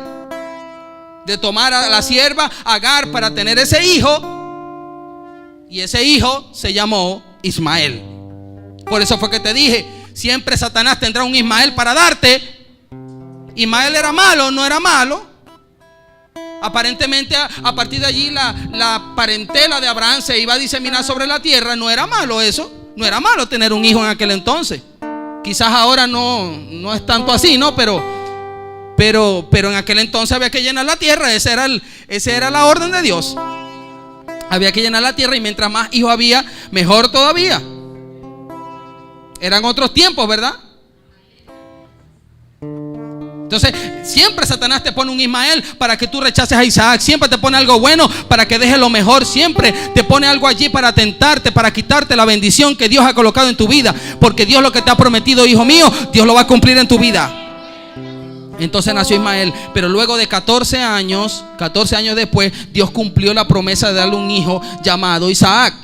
S1: de tomar a la sierva Agar para tener ese hijo, y ese hijo se llamó Ismael. Por eso fue que te dije: siempre Satanás tendrá un Ismael para darte. Ismael era malo, no era malo. Aparentemente a partir de allí la parentela de Abraham se iba a diseminar sobre la tierra. No era malo eso. No era malo tener un hijo en aquel entonces. Quizás ahora no es tanto así, ¿no? Pero en aquel entonces había que llenar la tierra. Esa era la orden de Dios. Había que llenar la tierra, y mientras más hijos había, mejor todavía. Eran otros tiempos, ¿verdad? Entonces siempre Satanás te pone un Ismael para que tú rechaces a Isaac. Siempre te pone algo bueno para que dejes lo mejor. Siempre te pone algo allí para tentarte, para quitarte la bendición que Dios ha colocado en tu vida. Porque Dios lo que te ha prometido, hijo mío, Dios lo va a cumplir en tu vida. Entonces nació Ismael. Pero luego de 14 años después, Dios cumplió la promesa de darle un hijo llamado Isaac.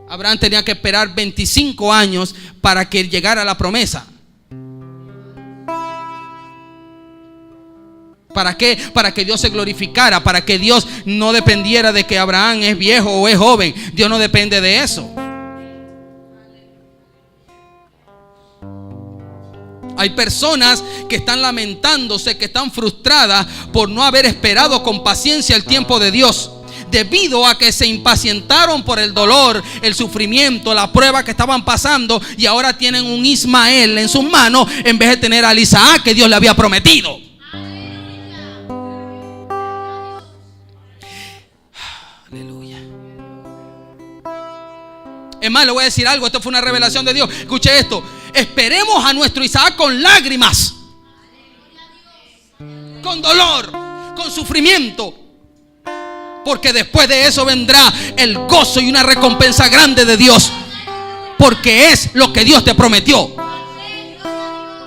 S1: Abraham tenía que esperar 25 años para que llegara la promesa. ¿Para qué? Para que Dios se glorificara, para que Dios no dependiera de que Abraham es viejo o es joven. Dios no depende de eso. Hay personas que están lamentándose, que están frustradas por no haber esperado con paciencia el tiempo de Dios, debido a que se impacientaron por el dolor, el sufrimiento, la prueba que estaban pasando, y ahora tienen un Ismael en sus manos en vez de tener al Isaac que Dios le había prometido. Aleluya. Es más, le voy a decir algo. Esto fue una revelación de Dios. Escuche esto. Esperemos a nuestro Isaac con lágrimas, con dolor, con sufrimiento, porque después de eso vendrá el gozo y una recompensa grande de Dios, porque es lo que Dios te prometió.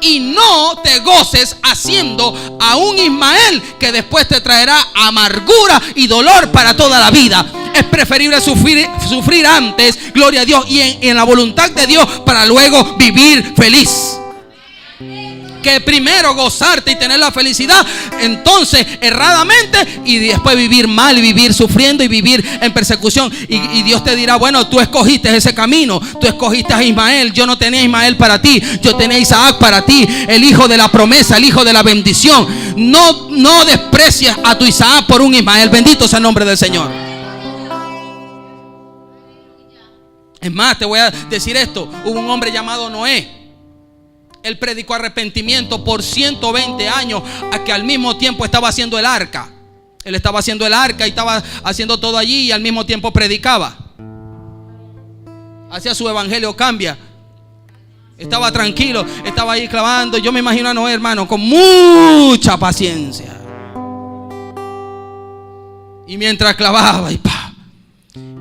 S1: Y no te goces haciendo a un Ismael que después te traerá amargura y dolor para toda la vida. Es preferible sufrir antes, gloria a Dios, y en la voluntad de Dios, para luego vivir feliz, que primero gozarte y tener la felicidad, entonces erradamente, y después vivir mal y vivir sufriendo y vivir en persecución. Y Dios te dirá: bueno, tú escogiste ese camino, tú escogiste a Ismael. Yo no tenía a Ismael para ti, yo tenía a Isaac para ti, el hijo de la promesa, el hijo de la bendición. No desprecies a tu Isaac por un Ismael. Bendito sea el nombre del Señor. Es más, te voy a decir esto. Hubo un hombre llamado Noé. Él predicó arrepentimiento por 120 años, a que al mismo tiempo estaba haciendo el arca. Él estaba haciendo el arca y estaba haciendo todo allí, y al mismo tiempo predicaba. Hacía su evangelio cambia. Estaba tranquilo, estaba ahí clavando. Yo me imagino a Noé, hermano, con mucha paciencia. Y mientras clavaba, y pa,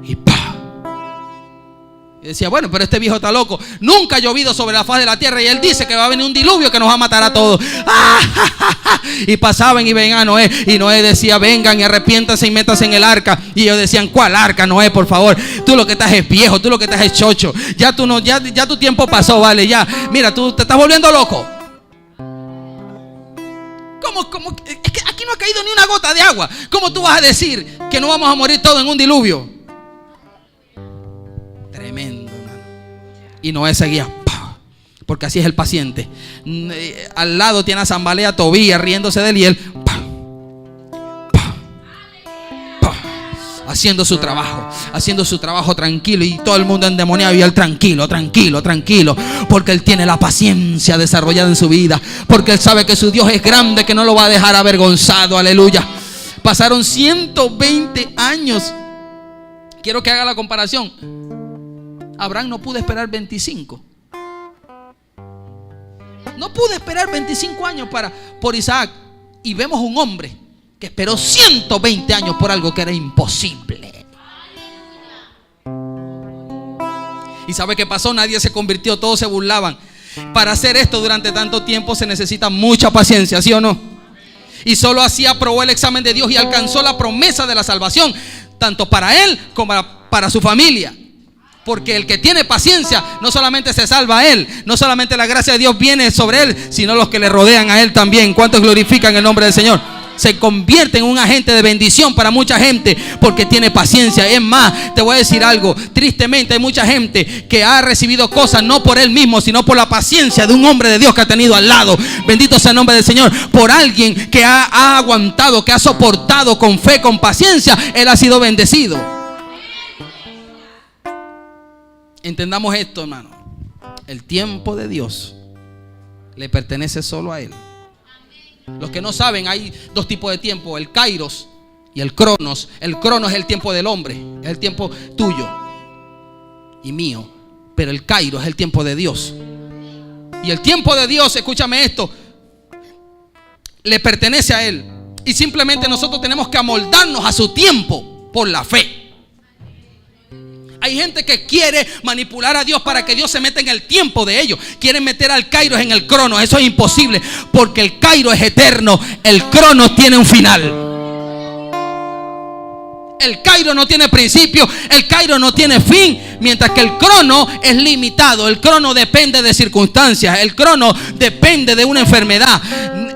S1: y pa. Y decía: bueno, pero este viejo está loco. Nunca ha llovido sobre la faz de la tierra, y él dice que va a venir un diluvio que nos va a matar a todos. Y pasaban y venían a Noé, y Noé decía: vengan y arrepiéntanse y métanse en el arca. Y ellos decían: ¿cuál arca, Noé? Por favor, tú lo que estás es viejo, tú lo que estás es chocho. Ya tu tiempo pasó, vale, ya. Mira, tú te estás volviendo loco. ¿Cómo? Es que aquí no ha caído ni una gota de agua. ¿Cómo tú vas a decir que no vamos a morir todos en un diluvio? Tremendo, hermano. Y Noé seguía, porque así es el paciente. Al lado tiene a Zambalea, Tobías riéndose de él, y él haciendo su trabajo tranquilo, y todo el mundo endemoniado, y él tranquilo, porque él tiene la paciencia desarrollada en su vida, porque él sabe que su Dios es grande, que no lo va a dejar avergonzado. Aleluya. Pasaron 120 años. Quiero que haga la comparación. Abraham no pudo esperar 25. No pudo esperar 25 años por Isaac. Y vemos un hombre que esperó 120 años por algo que era imposible. ¿Y sabe qué pasó? Nadie se convirtió, todos se burlaban. Para hacer esto durante tanto tiempo se necesita mucha paciencia, ¿sí o no? Y solo así aprobó el examen de Dios y alcanzó la promesa de la salvación, tanto para él como para su familia. Porque el que tiene paciencia, no solamente se salva a él, no solamente la gracia de Dios viene sobre él, sino los que le rodean a él también. ¿Cuántos glorifican el nombre del Señor? Se convierte en un agente de bendición para mucha gente porque tiene paciencia. Es más, te voy a decir algo. Tristemente hay mucha gente que ha recibido cosas no por él mismo, sino por la paciencia de un hombre de Dios que ha tenido al lado. Bendito sea el nombre del Señor. Por alguien que ha aguantado, que ha soportado con fe, con paciencia, él ha sido bendecido. Entendamos esto, hermano. El tiempo de Dios le pertenece solo a él. Los que no saben, hay dos tipos de tiempo: el kairos y el cronos. El cronos es el tiempo del hombre, es el tiempo tuyo y mío. Pero el kairos es el tiempo de Dios. Y el tiempo de Dios, escúchame esto, le pertenece a él. Y simplemente nosotros tenemos que amoldarnos a su tiempo por la fe. Hay gente que quiere manipular a Dios para que Dios se meta en el tiempo de ellos. Quieren meter al kairos en el cronos. Eso es imposible, porque el kairos es eterno. El cronos tiene un final. El kairos no tiene principio, el kairos no tiene fin, mientras que el crono es limitado. El crono depende de circunstancias, el crono depende de una enfermedad.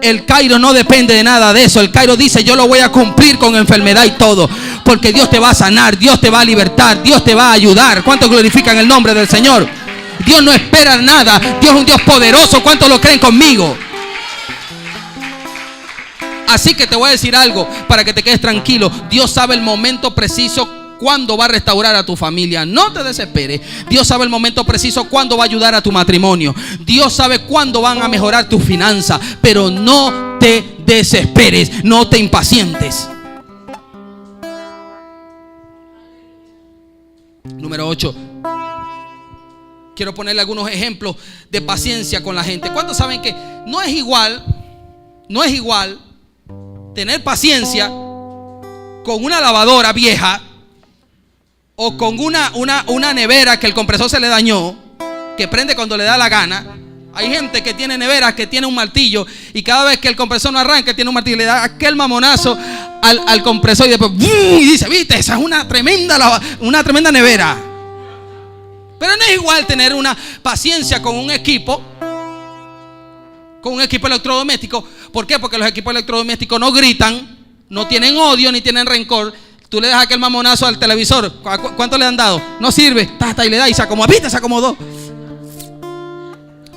S1: El Kairos no depende de nada de eso. El Kairos dice: yo lo voy a cumplir con enfermedad y todo, porque Dios te va a sanar, Dios te va a libertar, Dios te va a ayudar. ¿Cuántos glorifican el nombre del Señor? Dios no espera nada. Dios es un Dios poderoso. ¿Cuántos lo creen conmigo? Así que te voy a decir algo para que te quedes tranquilo. Dios sabe el momento preciso cuándo va a restaurar a tu familia. No te desesperes. Dios sabe el momento preciso cuándo va a ayudar a tu matrimonio. Dios sabe cuándo van a mejorar tus finanzas. Pero no te desesperes, no te impacientes. Número 8. Quiero ponerle algunos ejemplos de paciencia con la gente. ¿Cuántos saben que no es igual tener paciencia con una lavadora vieja o con una nevera que el compresor se le dañó, que prende cuando le da la gana? Hay gente que tiene neveras que tiene un martillo y cada vez que el compresor no arranca tiene un martillo, le da aquel mamonazo al compresor y después ¡bum! Y dice: viste, esa es una tremenda nevera. Pero no es igual tener una paciencia con un equipo electrodoméstico. ¿Por qué? Porque los equipos electrodomésticos no gritan, no tienen odio ni tienen rencor. Tú le das aquel mamonazo al televisor, ¿cuánto le han dado? No sirve, y le da y se acomodó. ¿Viste? Se acomodó.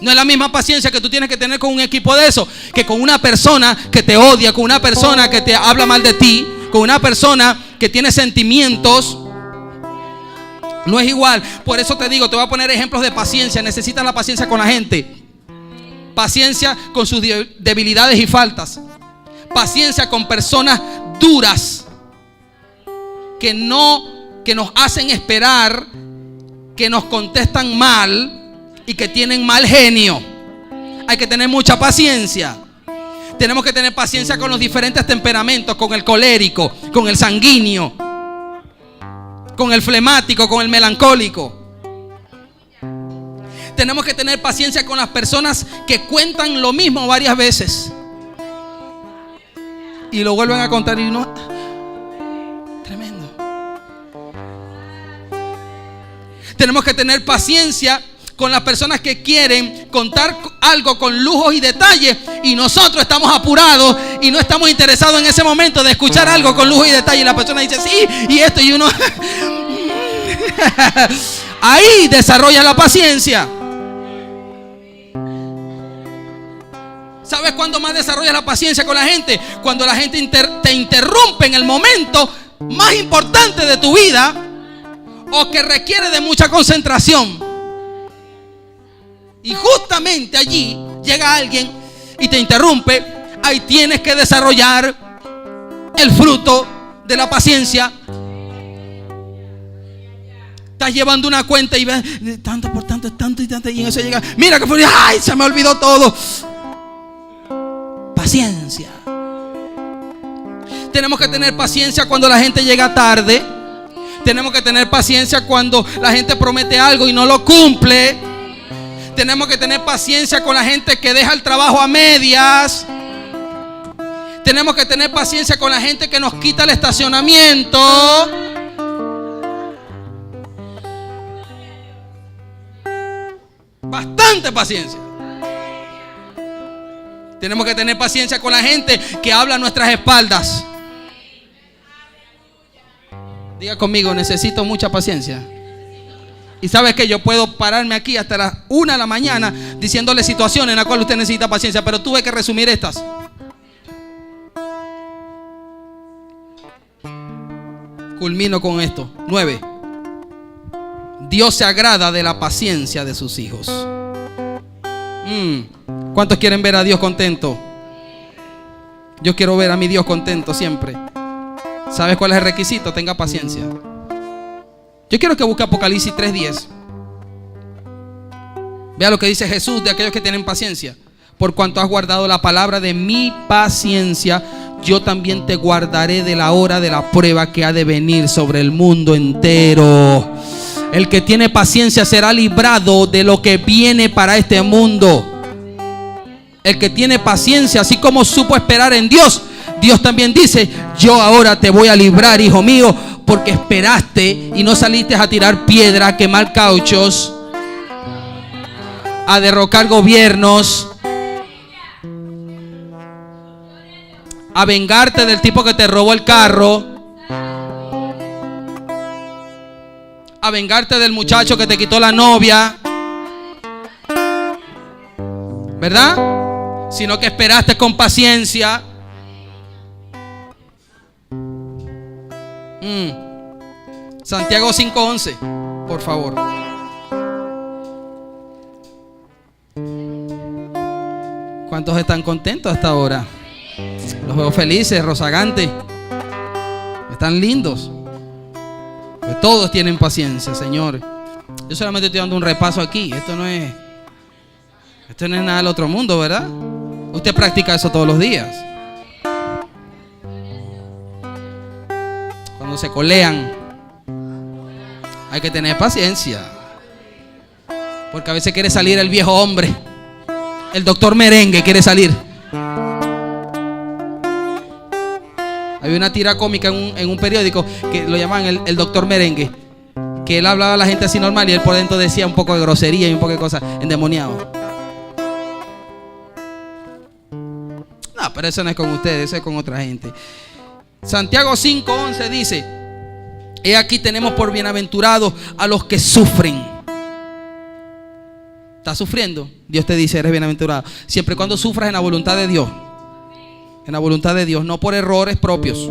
S1: No es la misma paciencia que tú tienes que tener con un equipo de eso, que con una persona que te odia, con una persona que te habla mal de ti, con una persona que tiene sentimientos. No es igual. Por eso te digo, te voy a poner ejemplos de paciencia. Necesitas la paciencia con la gente, paciencia con sus debilidades y faltas, paciencia con personas duras que nos hacen esperar, que nos contestan mal y que tienen mal genio. Hay que tener mucha paciencia. Tenemos que tener paciencia con los diferentes temperamentos, con el colérico, con el sanguíneo, con el flemático, con el melancólico. Tenemos que tener paciencia con las personas que cuentan lo mismo varias veces y lo vuelven a contar y no. Tremendo. Tenemos que tener paciencia con las personas que quieren contar algo con lujos y detalles y nosotros estamos apurados y no estamos interesados en ese momento de escuchar algo con lujos y detalles. Y la persona dice: sí, y esto, y uno ahí desarrolla la paciencia. ¿Sabes cuándo más desarrollas la paciencia con la gente? Cuando la gente te interrumpe en el momento más importante de tu vida o que requiere de mucha concentración. Y justamente allí llega alguien y te interrumpe. Ahí tienes que desarrollar el fruto de la paciencia. Estás llevando una cuenta y ves tanto por tanto, tanto y tanto, y en eso llega: mira que fue, ay, se me olvidó todo. Paciencia. Tenemos que tener paciencia cuando la gente llega tarde. Tenemos que tener paciencia cuando la gente promete algo y no lo cumple. Tenemos que tener paciencia con la gente que deja el trabajo a medias. Tenemos que tener paciencia con la gente que nos quita el estacionamiento. Bastante paciencia. Tenemos que tener paciencia con la gente que habla a nuestras espaldas. Diga conmigo: necesito mucha paciencia. Y sabes que yo puedo pararme aquí hasta las 1 de la mañana diciéndole situaciones en las cuales usted necesita paciencia, pero tuve que resumir estas. Culmino con esto. 9. Dios se agrada de la paciencia de sus hijos. ¿Cuántos quieren ver a Dios contento? Yo quiero ver a mi Dios contento siempre. ¿Sabes cuál es el requisito? Tenga paciencia. Yo quiero que busque Apocalipsis 3:10. Vea lo que dice Jesús de aquellos que tienen paciencia. Por cuanto has guardado la palabra de mi paciencia, yo también te guardaré de la hora de la prueba que ha de venir sobre el mundo entero. El que tiene paciencia será librado de lo que viene para este mundo. El que tiene paciencia, así como supo esperar en Dios, Dios también dice: yo ahora te voy a librar, hijo mío, porque esperaste y no saliste a tirar piedra, a quemar cauchos, a derrocar gobiernos. a vengarte del tipo que te robó el carro, a vengarte del muchacho que te quitó la novia, ¿verdad? Sino que esperaste con paciencia. Santiago 5:11, por favor. ¿Cuántos están contentos hasta ahora? Los veo felices, rozagantes. Están lindos. Pues todos tienen paciencia, Señor. Yo solamente estoy dando un repaso aquí. Esto no es nada del otro mundo, ¿verdad? Usted practica eso todos los días. Cuando se colean, hay que tener paciencia. Porque a veces quiere salir el viejo hombre. El doctor Merengue quiere salir. Había una tira cómica en un periódico que lo llamaban el doctor Merengue, que él hablaba a la gente así normal y él por dentro decía un poco de grosería y un poco de cosas endemoniado. No, pero eso no es con ustedes, eso es con otra gente. Santiago 5:11 dice: he aquí tenemos por bienaventurados a los que sufren. ¿Estás sufriendo? Dios te dice, eres bienaventurado. Siempre y cuando sufras en la voluntad de Dios. En la voluntad de Dios, no por errores propios.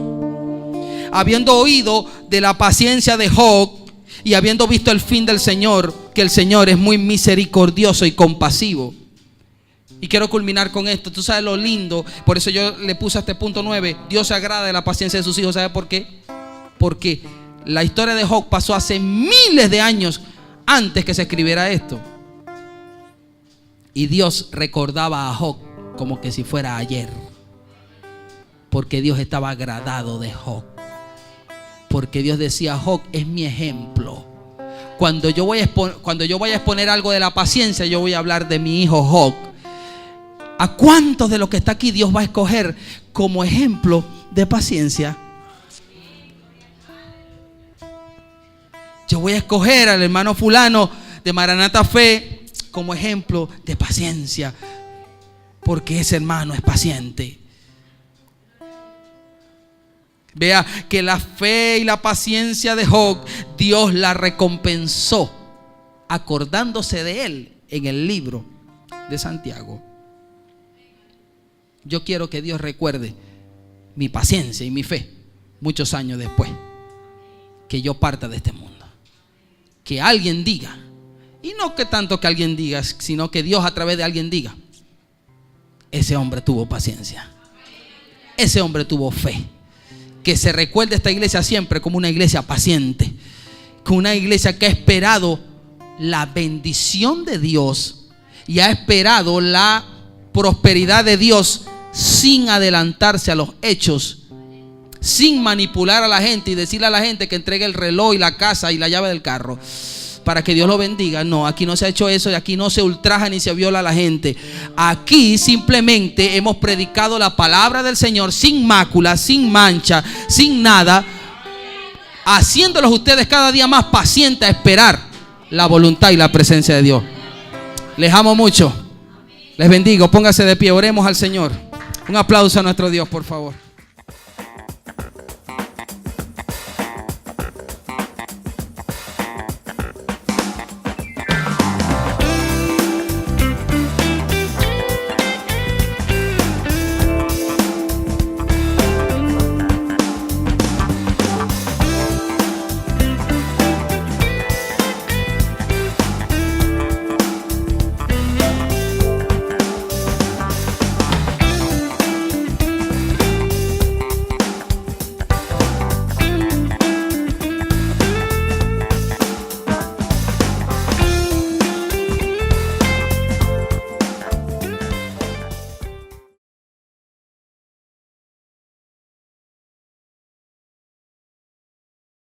S1: Habiendo oído de la paciencia de Job y habiendo visto el fin del Señor, que el Señor es muy misericordioso y compasivo. Y quiero culminar con esto. Tú sabes lo lindo, por eso yo le puse a este punto 9. Dios se agrada de la paciencia de sus hijos. ¿Sabe por qué? Porque la historia de Job pasó hace miles de años antes que se escribiera esto. Y Dios recordaba a Job como que si fuera ayer. Porque Dios estaba agradado de Job. Porque Dios decía: Job es mi ejemplo. Cuando yo vaya a exponer algo de la paciencia, yo voy a hablar de mi hijo Job. ¿A cuántos de los que está aquí Dios va a escoger como ejemplo de paciencia? Yo voy a escoger al hermano fulano de Maranata Fe como ejemplo de paciencia, porque ese hermano es paciente. Vea que la fe y la paciencia de Job, Dios la recompensó acordándose de él en el libro de Santiago. Yo quiero que Dios recuerde mi paciencia y mi fe muchos años después que yo parta de este mundo. Que alguien diga, y no que tanto que alguien diga, sino que Dios a través de alguien diga: ese hombre tuvo paciencia, ese hombre tuvo fe. Que se recuerde esta iglesia siempre como una iglesia paciente, como una iglesia que ha esperado la bendición de Dios y ha esperado la prosperidad de Dios sin adelantarse a los hechos, sin manipular a la gente y decirle a la gente que entregue el reloj y la casa y la llave del carro para que Dios lo bendiga. No, aquí no se ha hecho eso y aquí no se ultraja ni se viola a la gente. Aquí simplemente hemos predicado la palabra del Señor sin mácula, sin mancha, sin nada, haciéndolos ustedes cada día más pacientes a esperar la voluntad y la presencia de Dios. Les amo mucho, les bendigo, póngase de pie, oremos al Señor. Un aplauso a nuestro Dios, por favor.